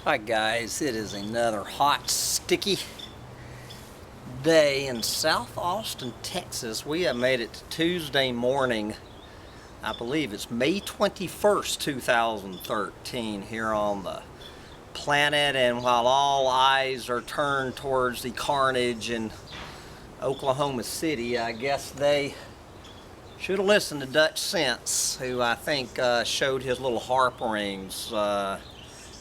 Hi guys, it is another hot, sticky day in South Austin, Texas. We have made it to Tuesday morning. I believe it's May 21st, 2013 here on the planet, and while all eyes are turned towards the carnage in Oklahoma City, I guess they should have listened to Dutch Sense, who I think showed his little harp rings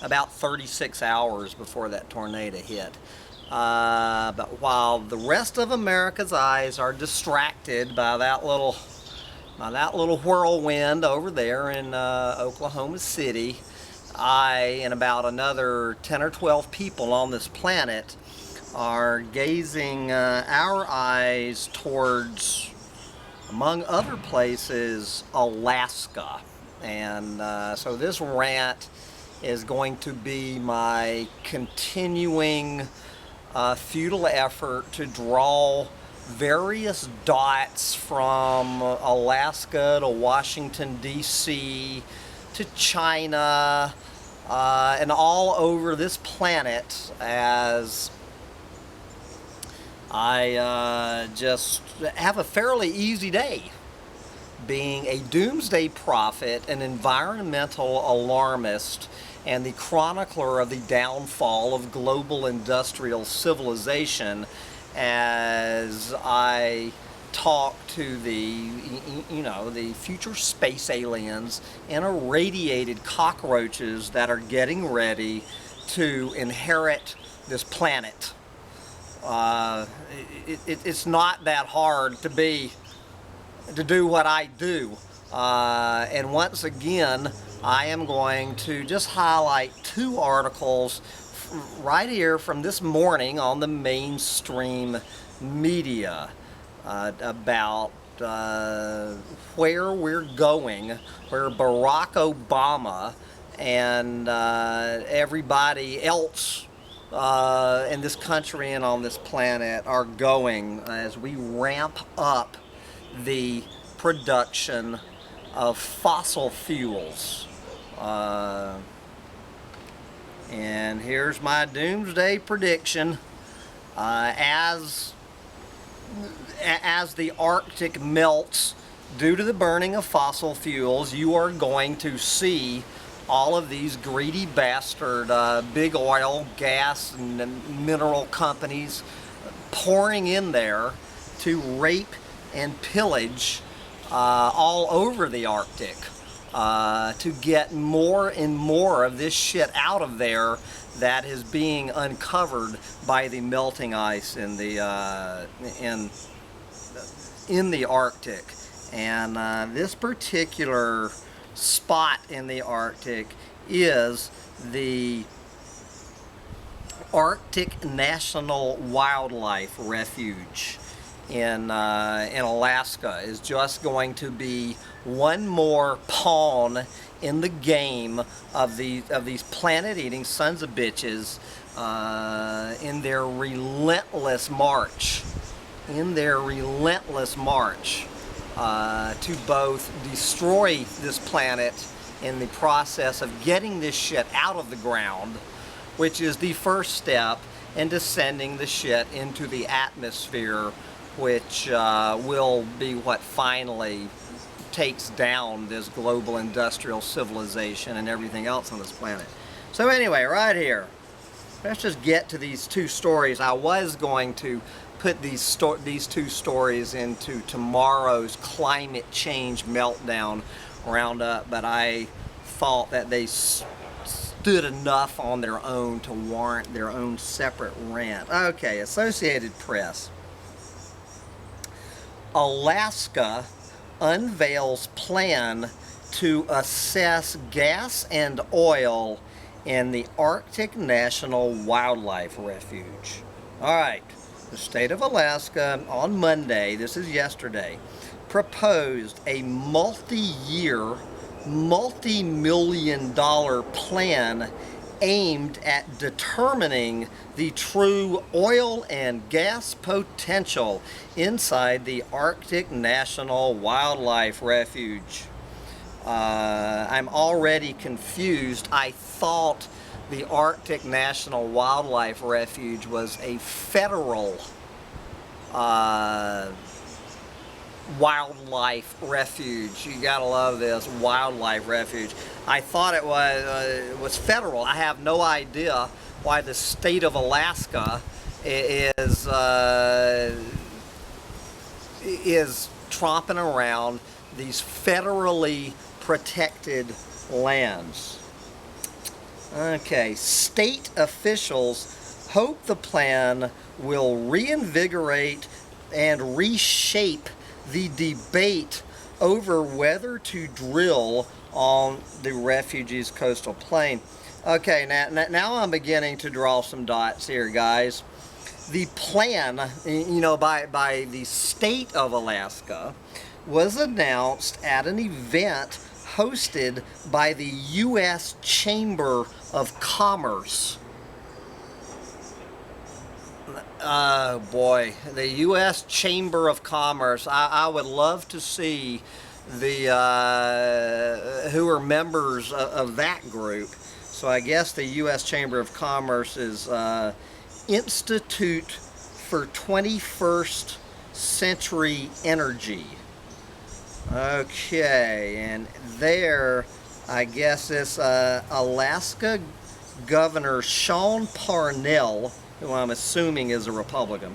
about 36 hours before that tornado hit. But while the rest of America's eyes are distracted by that little whirlwind over there in Oklahoma City, I and about another 10 or 12 people on this planet are gazing our eyes towards, among other places, Alaska. And so this rant is going to be my continuing futile effort to draw various dots from Alaska to Washington, D.C. to China and all over this planet as I just have a fairly easy day being a doomsday prophet, an environmental alarmist, and the chronicler of the downfall of global industrial civilization as I talk to the future space aliens and irradiated cockroaches that are getting ready to inherit this planet. It's not that hard to do what I do. And once again, I am going to just highlight two articles right here from this morning on the mainstream media about where we're going, where Barack Obama and everybody else in this country and on this planet are going as we ramp up the production of fossil fuels. And here's my doomsday prediction. As the Arctic melts due to the burning of fossil fuels, you are going to see all of these greedy bastard big oil, gas, and mineral companies pouring in there to rape and pillage all over the Arctic to get more and more of this shit out of there that is being uncovered by the melting ice in the Arctic. And this particular spot in the Arctic is the Arctic National Wildlife Refuge in Alaska. Is just going to be one more pawn in the game of these planet-eating sons of bitches in their relentless march, to both destroy this planet in the process of getting this shit out of the ground, which is the first step into sending the shit into the atmosphere, which will be what finally takes down this global industrial civilization and everything else on this planet. So anyway, right here, let's just get to these two stories. I was going to put these two stories into tomorrow's climate change meltdown roundup, but I thought that they stood enough on their own to warrant their own separate rant. Okay, Associated Press. Alaska unveils plan to assess gas and oil in the Arctic National Wildlife Refuge. All right, the state of Alaska on Monday, this is yesterday, proposed a multi-year, multi-million-dollar plan aimed at determining the true oil and gas potential inside the Arctic National Wildlife Refuge. I'm already confused. I thought the Arctic National Wildlife Refuge was a federal wildlife refuge. You gotta love this, wildlife refuge. I thought it was federal. I have no idea why the state of Alaska is tromping around these federally protected lands. Okay, state officials hope the plan will reinvigorate and reshape the debate over whether to drill on the refugees' coastal plain. Okay, now I'm beginning to draw some dots here, guys. The plan, you know, by the state of Alaska was announced at an event hosted by the U.S. Chamber of Commerce. Oh boy, the U.S. Chamber of Commerce. I would love to see the who are members of that group. So I guess the U.S. Chamber of Commerce is Institute for 21st Century Energy. Okay, and there, I guess this Alaska Governor Sean Parnell, who I'm assuming is a Republican,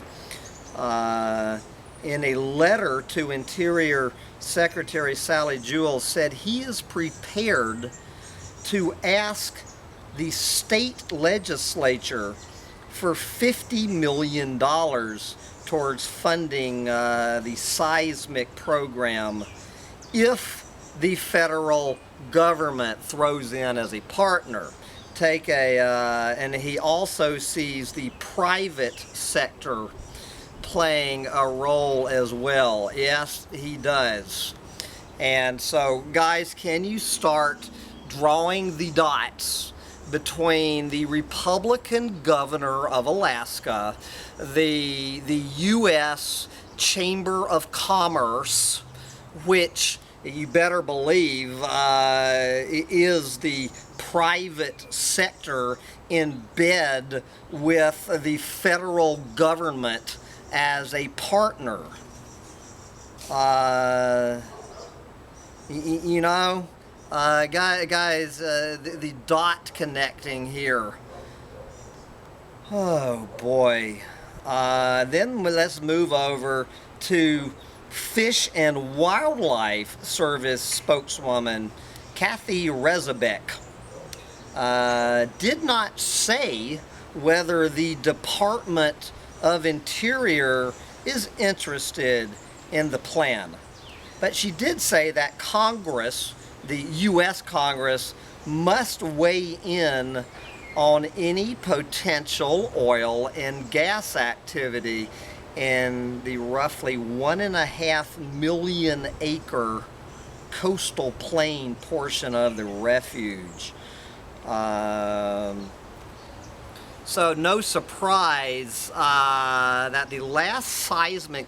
in a letter to Interior Secretary Sally Jewell said he is prepared to ask the state legislature for $50 million towards funding the seismic program if the federal government throws in as a partner. And he also sees the private sector playing a role as well. Yes, he does. And so, guys, can you start drawing the dots between the Republican governor of Alaska, the U.S. Chamber of Commerce, which you better believe is the private sector in bed with the federal government as a partner. You know, guys, the dot connecting here. Oh boy. Then let's move over to Fish and Wildlife Service spokeswoman Kathy Rezabek. Did not say whether the Department of Interior is interested in the plan. But she did say that Congress, the U.S. Congress, must weigh in on any potential oil and gas activity in the roughly 1.5 million acre coastal plain portion of the refuge. So no surprise that the last seismic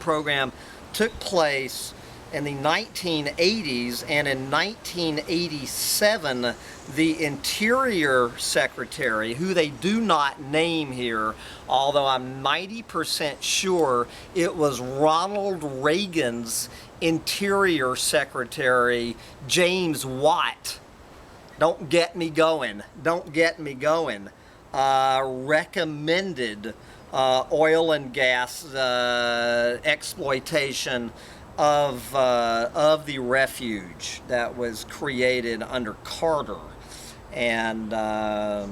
program took place in the 1980s, and in 1987 the Interior Secretary, who they do not name here, although I'm 90% sure it was Ronald Reagan's Interior Secretary, James Watt. Don't get me going. Don't get me going. Recommended oil and gas exploitation of the refuge that was created under Carter, and as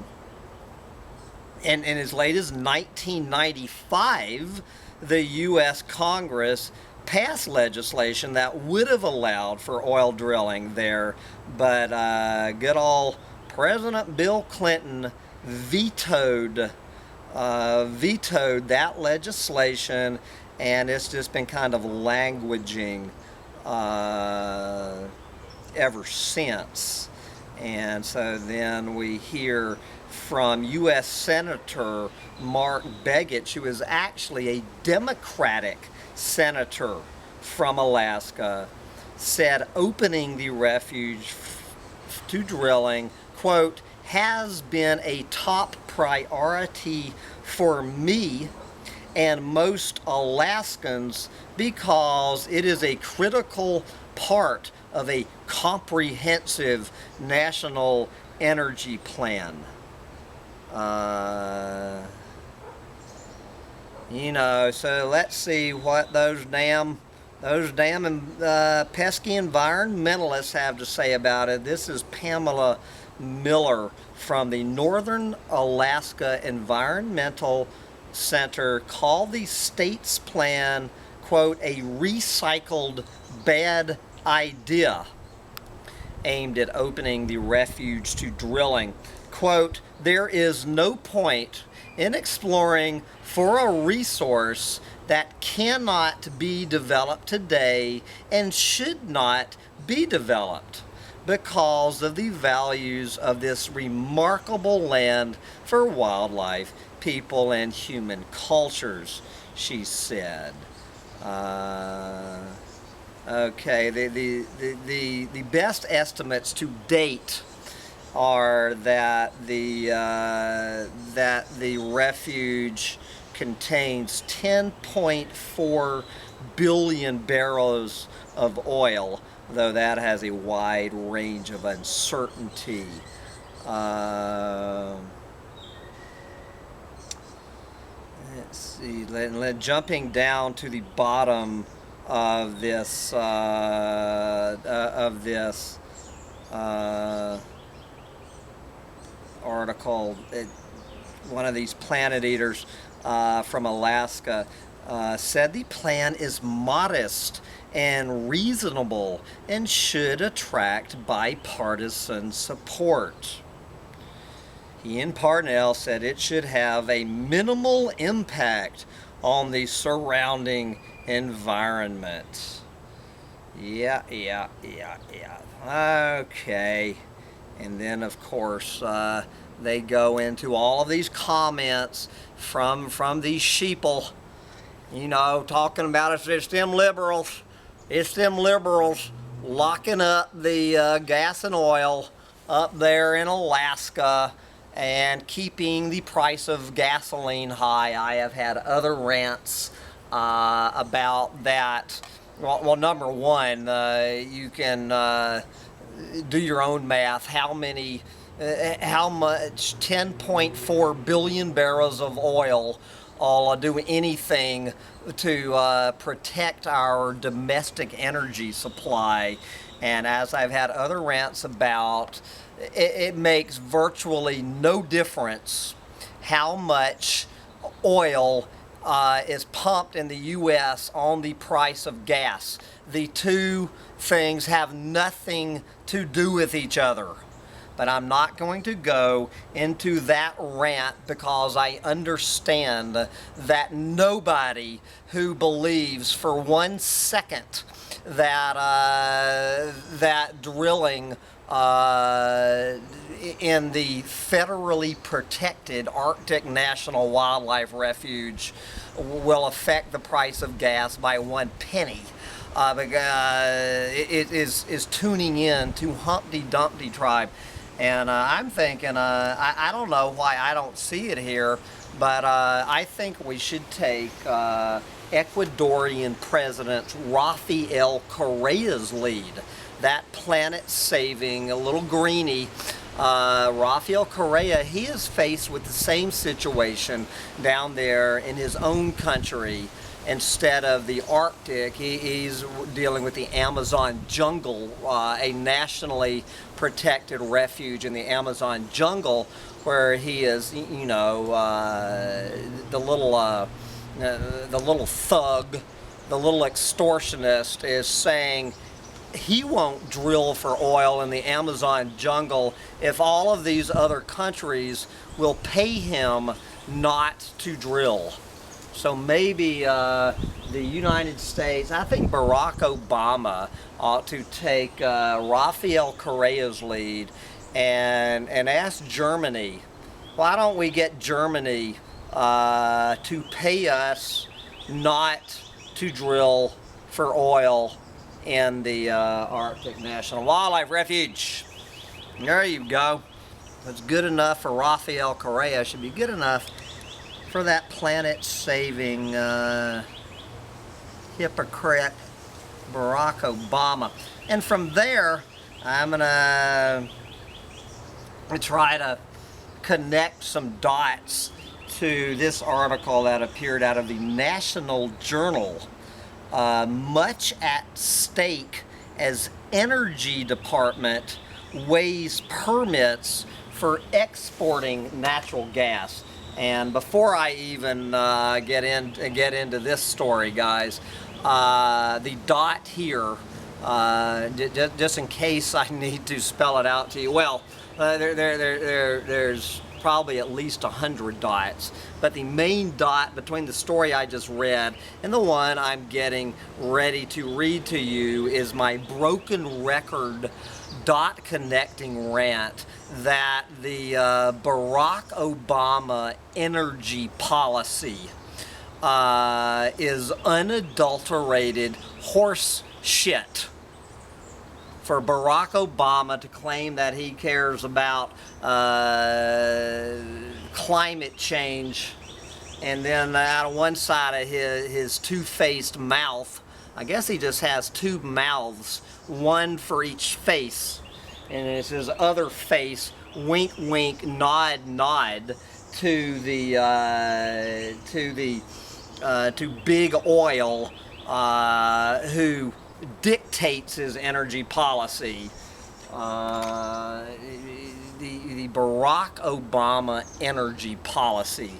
late as 1995, the U.S. Congress passed legislation that would have allowed for oil drilling there, but good old President Bill Clinton vetoed that legislation, and it's just been kind of languishing ever since. And so then we hear from U.S. Senator Mark Begich, who is actually a Democratic senator from Alaska, said opening the refuge to drilling, quote, has been a top priority for me and most Alaskans because it is a critical part of a comprehensive national energy plan. You know, so let's see what those damn pesky environmentalists have to say about it. This is Pamela Miller from the Northern Alaska Environmental Center, called the state's plan, quote, a recycled bad idea aimed at opening the refuge to drilling. Quote, there is no point in exploring for a resource that cannot be developed today and should not be developed because of the values of this remarkable land for wildlife, people, and human cultures, she said. Okay, the best estimates to date are that the refuge contains 10.4 billion barrels of oil, though that has a wide range of uncertainty. Let's see, jumping down to the bottom of this article, one of these planet eaters from Alaska said the plan is modest and reasonable and should attract bipartisan support. Ian Parnell said it should have a minimal impact on the surrounding environment. Yeah. Okay. And then, of course, they go into all of these comments from these sheeple, you know, talking about it's them liberals locking up the gas and oil up there in Alaska and keeping the price of gasoline high. I have had other rants about that. Well, number one, you can do your own math. How much 10.4 billion barrels of oil will do anything to protect our domestic energy supply? And as I've had other rants about, it makes virtually no difference how much oil is pumped in the U.S. on the price of gas. The two things have nothing to do with each other. But I'm not going to go into that rant because I understand that nobody who believes for 1 second that that drilling in the federally protected Arctic National Wildlife Refuge will affect the price of gas by 1 penny. It is tuning in to Humpty Dumpty Tribe. And I'm thinking, I don't know why I don't see it here, but I think we should take Ecuadorian President Rafael Correa's lead. That planet-saving little greenie, Rafael Correa, he is faced with the same situation down there in his own country. Instead of the Arctic, he's dealing with the Amazon jungle, a nationally protected refuge in the Amazon jungle, where he is, you know, the little thug, the little extortionist is saying he won't drill for oil in the Amazon jungle if all of these other countries will pay him not to drill. So maybe the United States, I think Barack Obama ought to take Rafael Correa's lead and ask Germany, why don't we get Germany to pay us not to drill for oil in the Arctic National Wildlife Refuge? There you go. What's good enough for Rafael Correa should be good enough for that planet-saving hypocrite Barack Obama. And from there, I'm gonna try to connect some dots to this article that appeared out of the National Journal. Much at stake as Energy Department weighs permits for exporting natural gas. And before I even get into this story, guys, the dot here, just in case I need to spell it out to you. Well, there's probably at least 100 dots, but the main dot between the story I just read and the one I'm getting ready to read to you is my broken record dot connecting rant that the Barack Obama energy policy is unadulterated horse shit. For Barack Obama to claim that he cares about climate change, and then out of one side of his two-faced mouth, I guess he just has two mouths, one for each face, and it's his other face, wink wink, nod nod, to big oil, who dictates his energy policy. The Barack Obama energy policy,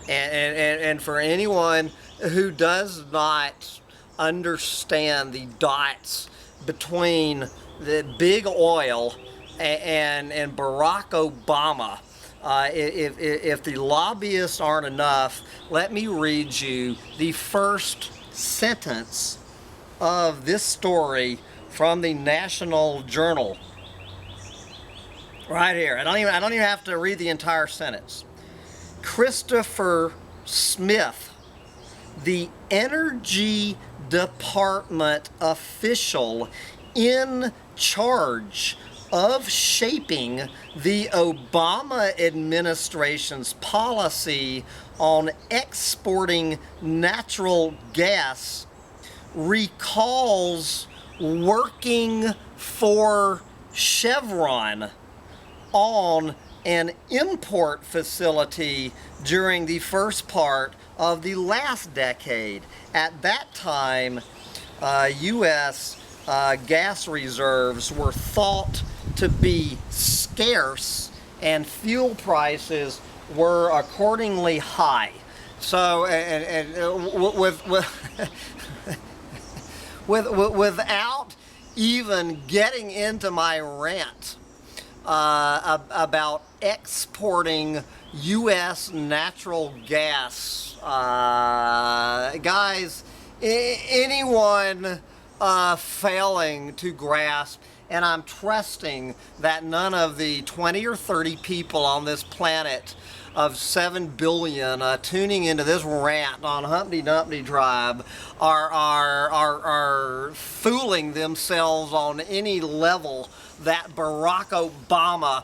and for anyone who does not understand the dots between the big oil and Barack Obama, if the lobbyists aren't enough, let me read you the first sentence of this story from the National Journal. Right here. I don't even have to read the entire sentence. Christopher Smith, the Energy Department official in charge of shaping the Obama administration's policy on exporting natural gas, recalls working for Chevron on an import facility during the first part of the last decade. At that time, U.S. Gas reserves were thought to be scarce and fuel prices were accordingly high. So, without even getting into my rant about exporting U.S. natural gas, guys, anyone failing to grasp, and I'm trusting that none of the 20 or 30 people on this planet of 7 billion tuning into this rant on Humpty Dumpty Tribe are fooling themselves on any level that Barack Obama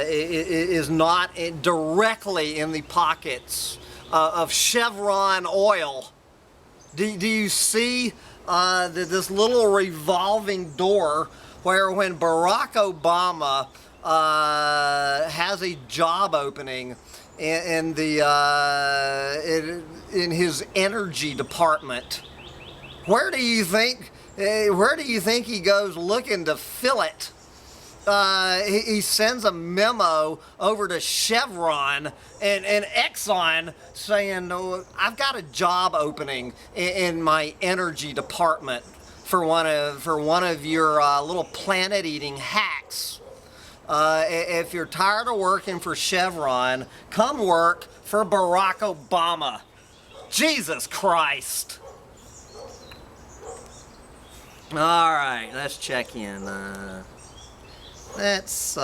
is not directly in the pockets of Chevron oil. Do you see this little revolving door where when Barack Obama has a job opening in his energy department, where do you think he goes looking to fill it? He sends a memo over to Chevron and Exxon saying, "Oh, I've got a job opening in my energy department for one of your little planet-eating hacks. If you're tired of working for Chevron, come work for Barack Obama." Jesus Christ! All right, let's check in. Let's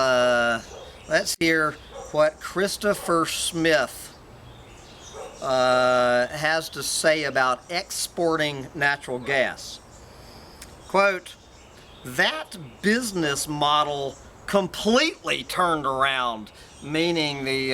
hear what Christopher Smith has to say about exporting natural gas. Quote, "That business model completely turned around, meaning the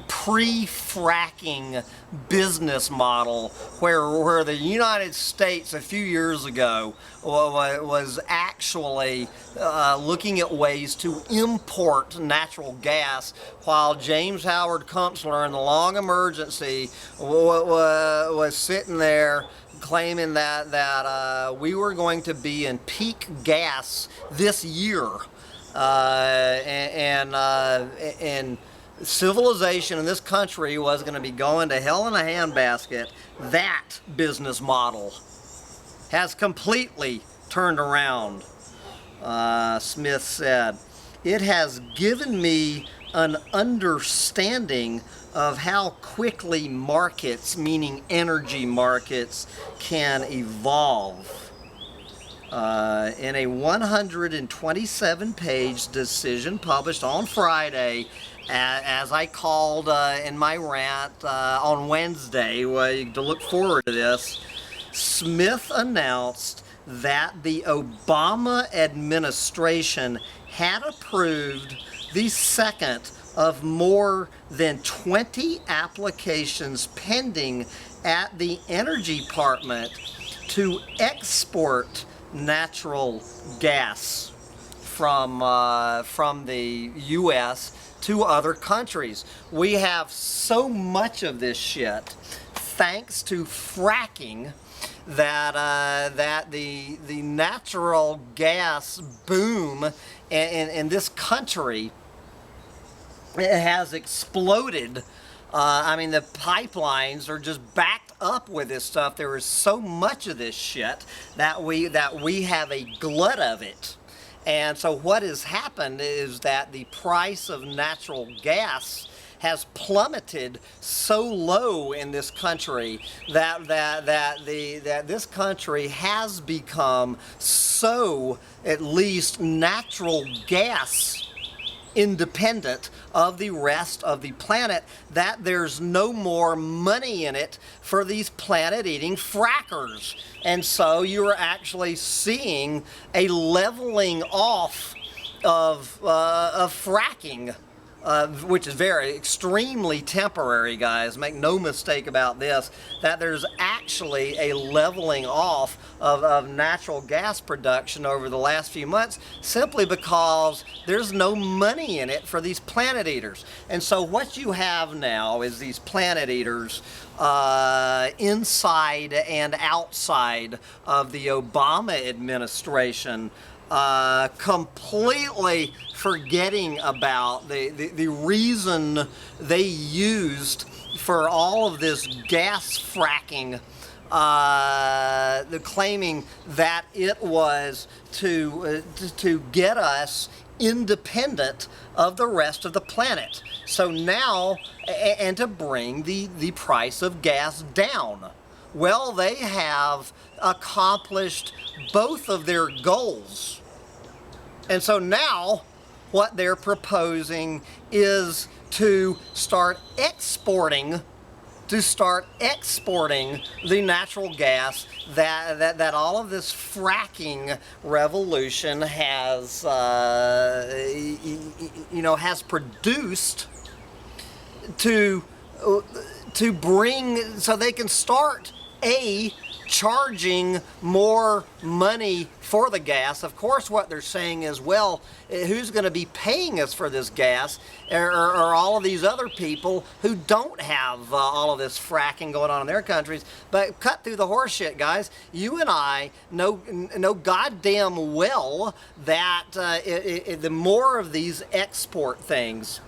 pre-fracking business model where the United States a few years ago was actually looking at ways to import natural gas, while James Howard Kunstler in the long emergency was sitting there claiming that we were going to be in peak gas this year, and civilization in this country was going to be going to hell in a handbasket. That business model has completely turned around. Smith said, "It has given me an understanding of how quickly markets, meaning energy markets, can evolve." In a 127-page decision published on Friday, as I called in my rant on Wednesday, to look forward to this, Smith announced that the Obama administration had approved the second of more than 20 applications pending at the Energy Department to export natural gas from the U.S. to other countries. We have so much of this shit, thanks to fracking, that the natural gas boom in this country has exploded. I mean, the pipelines are just backed up with this stuff. There is so much of this shit that we have a glut of it. And so what has happened is that the price of natural gas has plummeted so low in this country that this country has become so, at least, natural gas independent of the rest of the planet, that there's no more money in it for these planet-eating frackers. And so you're actually seeing a leveling off of fracking, which is extremely temporary, guys. Make no mistake about this, that there's actually a leveling off of natural gas production over the last few months, simply because there's no money in it for these planet eaters. And so what you have now is these planet eaters inside and outside of the Obama administration, completely forgetting about the reason they used for all of this gas fracking, claiming that it was to get us independent of the rest of the planet. So now, and to bring the price of gas down. Well, they have accomplished both of their goals. And so now what they're proposing is to start exporting the natural gas that all of this fracking revolution has has produced, to bring, so they can start charging more money for the gas. Of course, what they're saying is, well, who's going to be paying us for this gas? Or all of these other people who don't have all of this fracking going on in their countries. But cut through the horse shit, guys. You and I know goddamn well that the more of these export things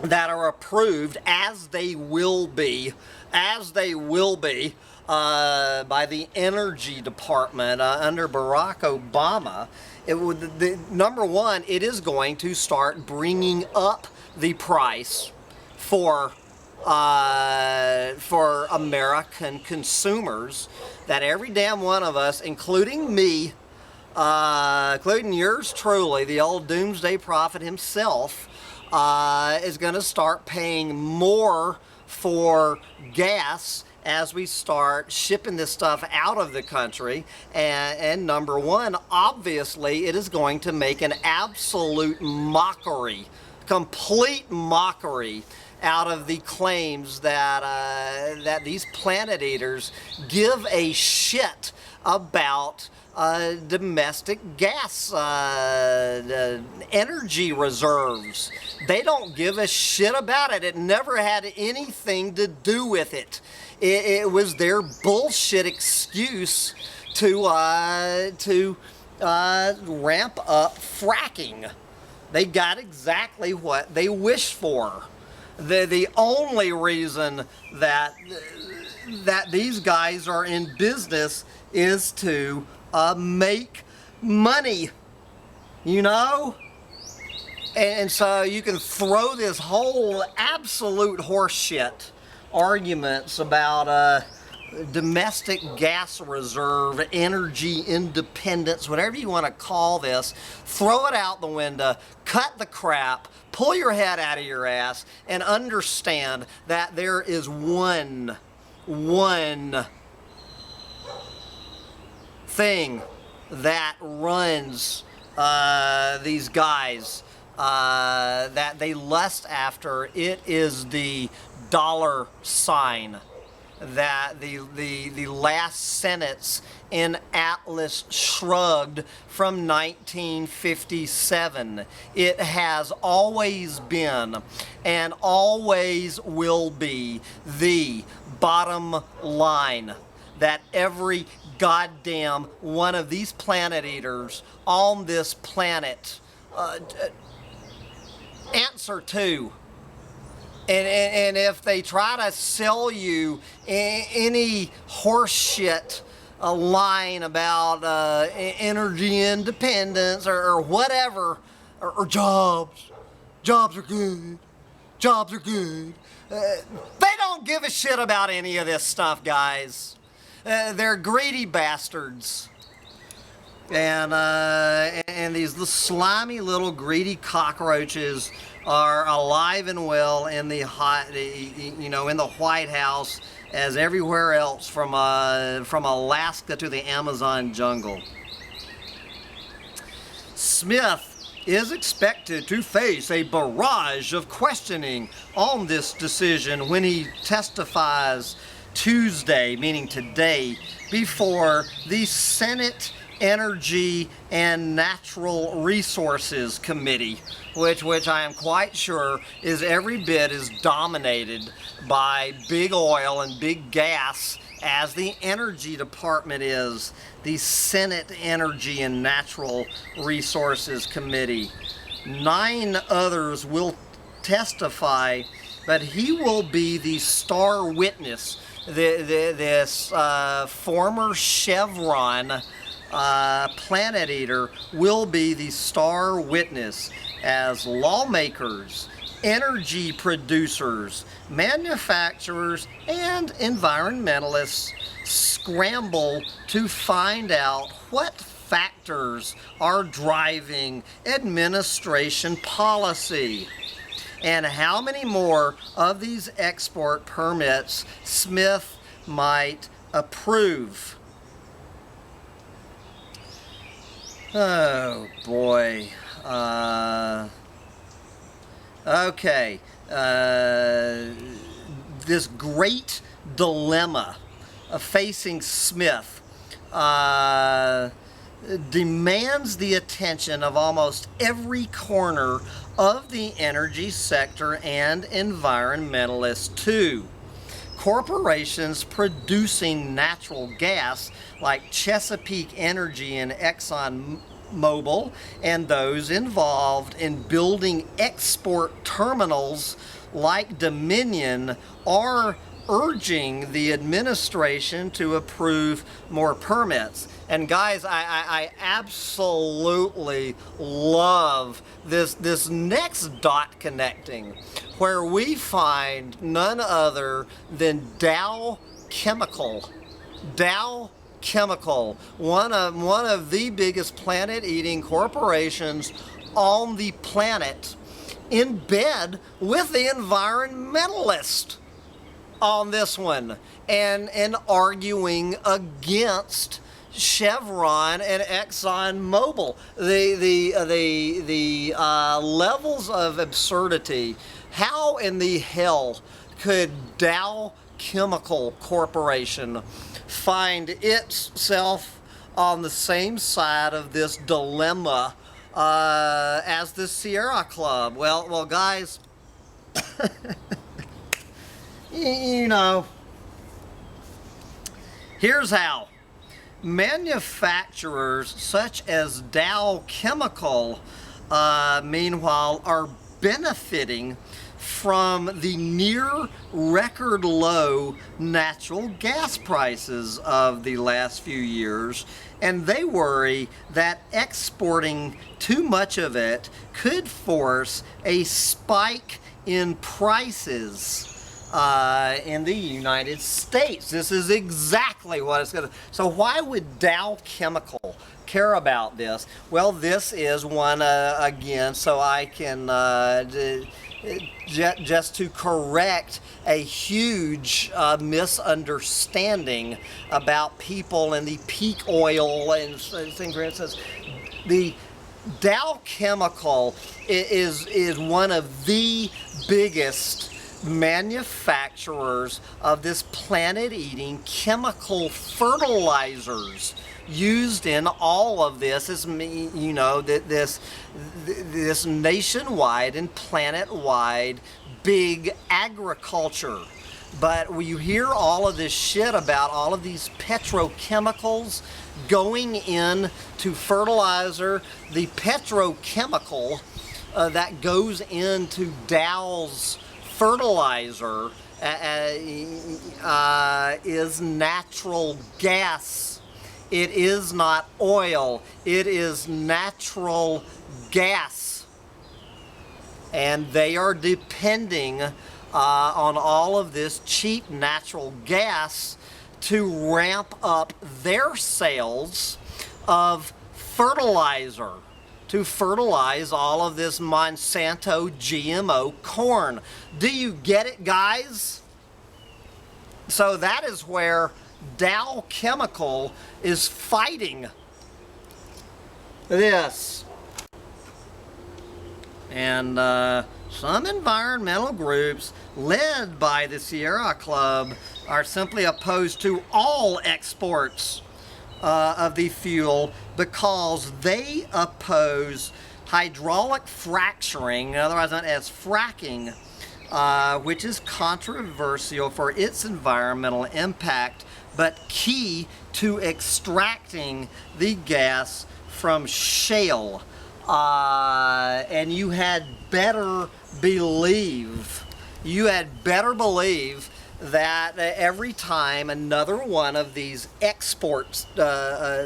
that are approved, as they will be by the Energy Department under Barack Obama, number one, it is going to start bringing up the price for American consumers, that every damn one of us, including me, including yours truly, the old doomsday prophet himself, is going to start paying more for gas as we start shipping this stuff out of the country. And number one, obviously, it is going to make an absolute mockery, complete mockery out of the claims that that these planet eaters give a shit about domestic gas energy reserves. They don't give a shit about it. It never had anything to do with it. It was their bullshit excuse to ramp up fracking. They got exactly what they wished for. The only reason that these guys are in business is to make money, you know? And so you can throw this whole absolute horseshit arguments about domestic gas reserve, energy independence, whatever you want to call this, throw it out the window, cut the crap, pull your head out of your ass, and understand that there is one thing that runs these guys that they lust after. It is the dollar sign. That the last sentence in Atlas Shrugged from 1957. It has always been and always will be the bottom line that every goddamn one of these planet eaters on this planet answer to. And if they try to sell you any horseshit line about energy independence or whatever, or jobs are good, they don't give a shit about any of this stuff, guys. They're greedy bastards. And these slimy little greedy cockroaches are alive and well in the in the White House as everywhere else, from Alaska to the Amazon jungle. Smith is expected to face a barrage of questioning on this decision when he testifies Tuesday, meaning today, before the Senate Energy and Natural Resources Committee, which I am quite sure is every bit as dominated by big oil and big gas as the Energy Department is. The Senate Energy and Natural Resources Committee. 9 others will testify, but he will be the star witness. This former Chevron planet eater will be the star witness as lawmakers, energy producers, manufacturers, and environmentalists scramble to find out what factors are driving administration policy and how many more of these export permits Smith might approve. Oh boy. Okay. This great dilemma facing Smith demands the attention of almost every corner of the energy sector and environmentalists too. Corporations producing natural gas like Chesapeake Energy and ExxonMobil, and those involved in building export terminals like Dominion, are urging the administration to approve more permits. And guys, I absolutely love this next dot connecting, where we find none other than Dow Chemical. Dow Chemical, one of the biggest planet-eating corporations on the planet, in bed with the environmentalist. on this one and arguing against Chevron and Exxon Mobil. The levels of absurdity. How in the hell could Dow Chemical Corporation find itself on the same side of this dilemma as the Sierra Club? Well, guys, you know, here's how. Manufacturers such as Dow Chemical, meanwhile, are benefiting from the near record low natural gas prices of the last few years, and they worry that exporting too much of it could force a spike in prices in the United States. This is exactly what it's going to. So why would Dow Chemical care about this? Well, this is one, again, so I can just to correct a huge misunderstanding about people and the peak oil and things. For instance, the Dow Chemical is one of the biggest manufacturers of this planet-eating chemical fertilizers used in all of this. Is, you know, this nationwide and planet-wide big agriculture. But when you hear all of this shit about all of these petrochemicals going into fertilizer, the petrochemical that goes into Dow's fertilizer is natural gas. It is not oil. It is natural gas. And they are depending on all of this cheap natural gas to ramp up their sales of fertilizer, to fertilize all of this Monsanto GMO corn. Do you get it, guys? So that is where Dow Chemical is fighting this. And some environmental groups led by the Sierra Club are simply opposed to all exports of the fuel because they oppose hydraulic fracturing, otherwise known as fracking, which is controversial for its environmental impact, but key to extracting the gas from shale. And you had better believe that every time another one of these export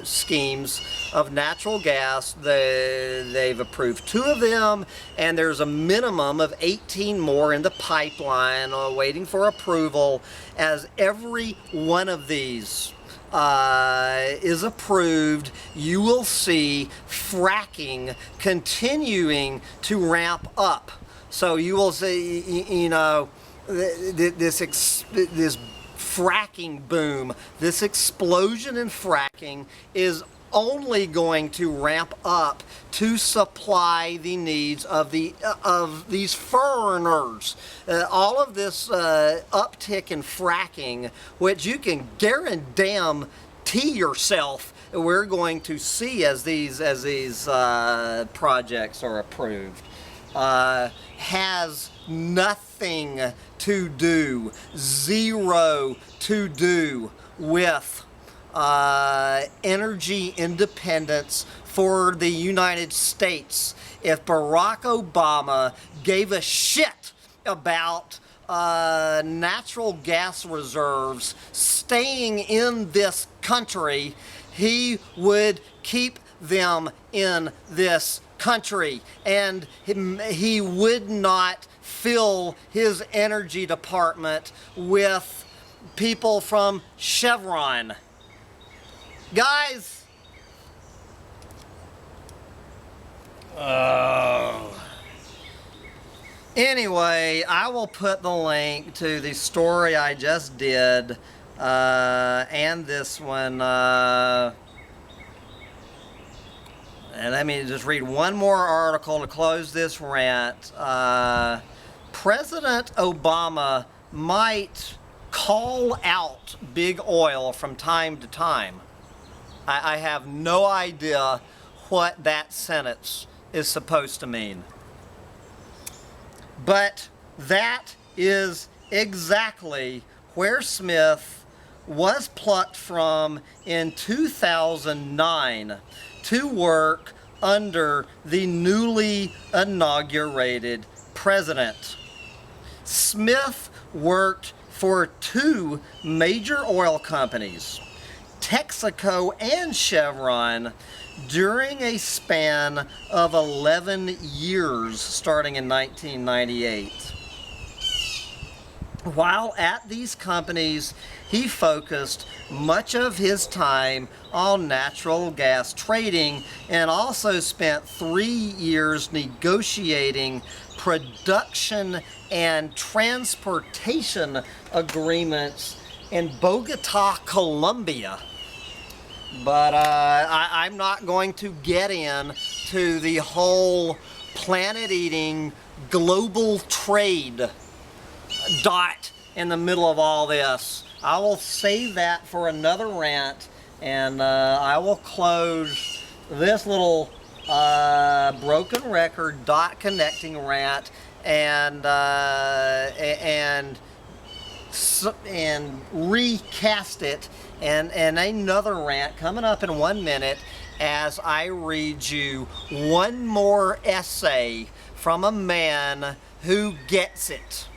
schemes of natural gas, they've approved 2 of them, and there's a minimum of 18 more in the pipeline waiting for approval. As every one of these is approved, you will see fracking continuing to ramp up. So you will see, you know, this fracking boom, this explosion in fracking is only going to ramp up to supply the needs of these foreigners. All of this uptick in fracking, which you can guarantee yourself we're going to see as these projects are approved, has nothing to do, zero to do with energy independence for the United States. If Barack Obama gave a shit about natural gas reserves staying in this country, he would keep them in this country, and he would not fill his energy department with people from Chevron. Guys, Anyway, I will put the link to the story I just did and this one. And let me just read one more article to close this rant. President Obama might call out big oil from time to time. I have no idea what that sentence is supposed to mean. But that is exactly where Smith was plucked from in 2009 to work under the newly inaugurated president. Smith worked for two major oil companies, Texaco and Chevron, during a span of 11 years starting in 1998. While at these companies, he focused much of his time on natural gas trading and also spent 3 years negotiating production and transportation agreements in Bogota, Colombia. But I'm not going to get into the whole planet-eating global trade dot in the middle of all this. I will save that for another rant, and I will close this little broken record dot connecting rant and recast it and another rant coming up in 1 minute as I read you one more essay from a man who gets it.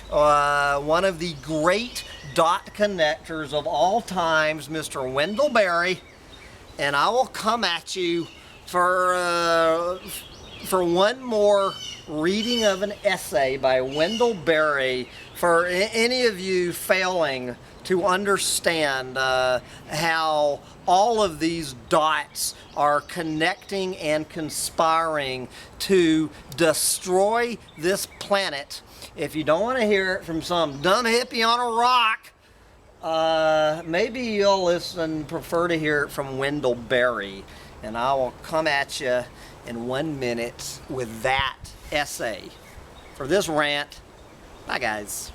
One of the great dot connectors of all times, Mr. Wendell Berry, and I will come at you for one more reading of an essay by Wendell Berry for any of you failing to understand how all of these dots are connecting and conspiring to destroy this planet. If you don't want to hear it from some dumb hippie on a rock, maybe you'll prefer to hear it from Wendell Berry. And I will come at you in 1 minute with that essay. For this rant, bye guys.